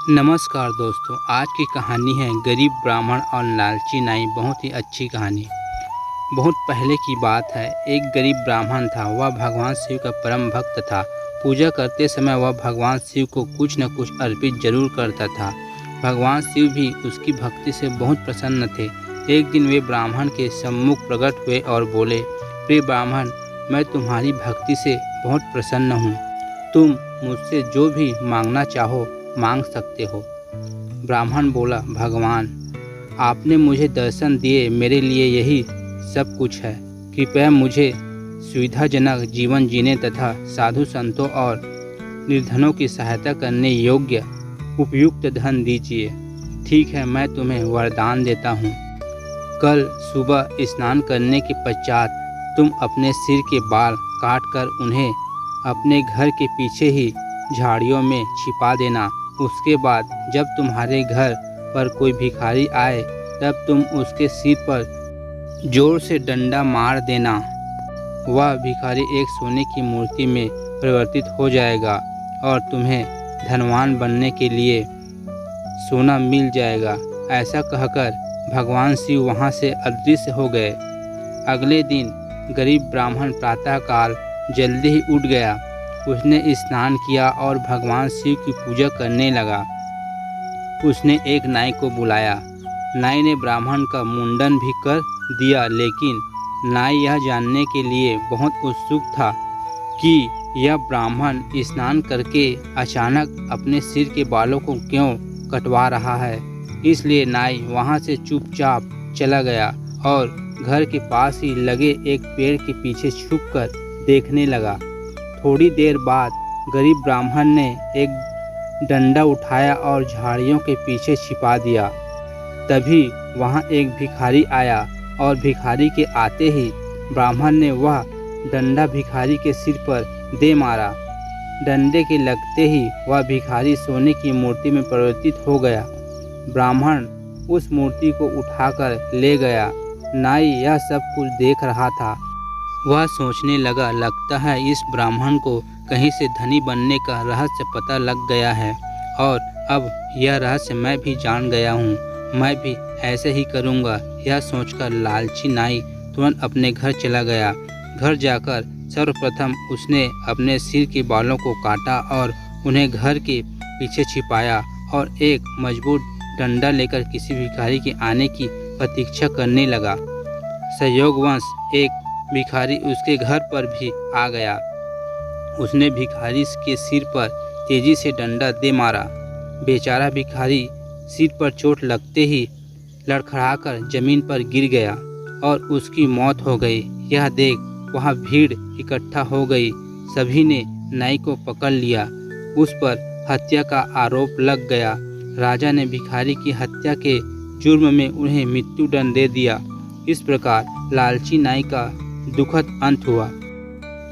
नमस्कार दोस्तों, आज की कहानी है गरीब ब्राह्मण और लालची नाई। बहुत ही अच्छी कहानी। बहुत पहले की बात है। एक गरीब ब्राह्मण था। वह भगवान शिव का परम भक्त था। पूजा करते समय वह भगवान शिव को कुछ न कुछ अर्पित जरूर करता था। भगवान शिव भी उसकी भक्ति से बहुत प्रसन्न थे। एक दिन वे ब्राह्मण के सम्मुख प्रकट हुए और बोले, प्रिय ब्राह्मण, मैं तुम्हारी भक्ति से बहुत प्रसन्न हूँ। तुम मुझसे जो भी मांगना चाहो मांग सकते हो। ब्राह्मण बोला, भगवान, आपने मुझे दर्शन दिए, मेरे लिए यही सब कुछ है। कृपया मुझे सुविधाजनक जीवन जीने तथा साधु संतों और निर्धनों की सहायता करने योग्य उपयुक्त धन दीजिए। ठीक है, मैं तुम्हें वरदान देता हूँ। कल सुबह स्नान करने के पश्चात तुम अपने सिर के बाल काटकर उन्हें अपने घर के पीछे ही झाड़ियों में छिपा देना। उसके बाद जब तुम्हारे घर पर कोई भिखारी आए तब तुम उसके सिर पर जोर से डंडा मार देना। वह भिखारी एक सोने की मूर्ति में परिवर्तित हो जाएगा और तुम्हें धनवान बनने के लिए सोना मिल जाएगा। ऐसा कहकर भगवान शिव वहां से अदृश्य हो गए। अगले दिन गरीब ब्राह्मण प्रातःकाल जल्दी ही उठ गया। उसने स्नान किया और भगवान शिव की पूजा करने लगा। उसने एक नाई को बुलाया। नाई ने ब्राह्मण का मुंडन भी कर दिया, लेकिन नाई यह जानने के लिए बहुत उत्सुक था कि यह ब्राह्मण स्नान करके अचानक अपने सिर के बालों को क्यों कटवा रहा है। इसलिए नाई वहां से चुपचाप चला गया और घर के पास ही लगे एक पेड़ के पीछे छुपकर देखने लगा। थोड़ी देर बाद गरीब ब्राह्मण ने एक डंडा उठाया और झाड़ियों के पीछे छिपा दिया। तभी वहां एक भिखारी आया और भिखारी के आते ही ब्राह्मण ने वह डंडा भिखारी के सिर पर दे मारा। डंडे के लगते ही वह भिखारी सोने की मूर्ति में परिवर्तित हो गया। ब्राह्मण उस मूर्ति को उठाकर ले गया। नाई यह सब कुछ देख रहा था। वह सोचने लगा, लगता है इस ब्राह्मण को कहीं से धनी बनने का रहस्य पता लग गया है और अब यह रहस्य मैं भी जान गया हूँ। मैं भी ऐसे ही करूँगा। यह सोचकर लालची नाई तुरंत अपने घर चला गया। घर जाकर सर्वप्रथम उसने अपने सिर के बालों को काटा और उन्हें घर के पीछे छिपाया और एक मजबूत डंडा लेकर किसी भिखारी के आने की प्रतीक्षा करने लगा। संयोगवश एक भिखारी उसके घर पर भी आ गया। उसने भिखारी के सिर पर तेजी से डंडा दे मारा। बेचारा भिखारी सिर पर चोट लगते ही लड़खड़ाकर जमीन पर गिर गया और उसकी मौत हो गई। यह देख वहां भीड़ इकट्ठा हो गई। सभी ने नाई को पकड़ लिया। उस पर हत्या का आरोप लग गया। राजा ने भिखारी की हत्या के जुर्म में उन्हें मृत्युदंड दे दिया। इस प्रकार लालची नाई का दुखद अंत हुआ।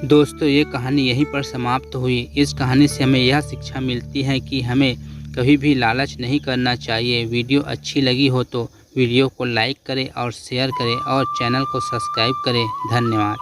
दोस्तों, ये कहानी यहीं पर समाप्त हुई। इस कहानी से हमें यह शिक्षा मिलती है कि हमें कभी भी लालच नहीं करना चाहिए। वीडियो अच्छी लगी हो तो वीडियो को लाइक करें और शेयर करें और चैनल को सब्सक्राइब करें। धन्यवाद।